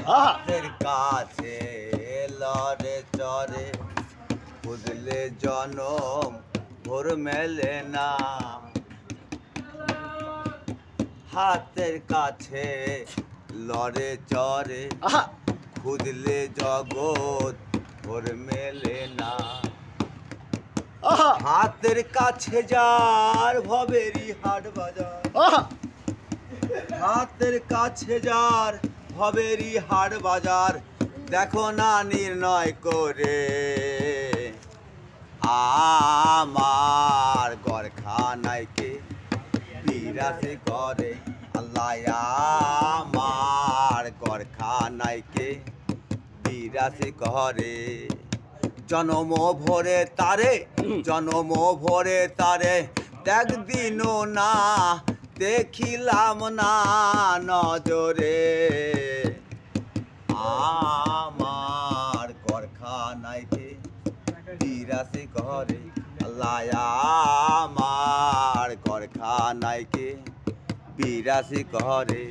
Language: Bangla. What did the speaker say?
হাতের কাছে লড়ে চরে খুঁজলে জনম ভোর মেলে না। হাতের কাছে লড়ে চরে খুঁজলে জগৎ ভোর মেলে না। হাতের কাছে যার ভবেরই হাট বাজার, হাতের কাছে যার ভবেরই হাট বাজার, দেখো না নির্ণয় করে আমার গরখানাইকে বিরাসে করে। আল্লাহ আমার গরখানাইকে বিরাসে করে। জনম ভরে তারে, জনম ভরে তারে একদিনও না দেখিলাম না নজরে। আমার গরখানাইকে বিরাসে করে। আল্লাহ আমার গরখানাইকে বিরাসে করে।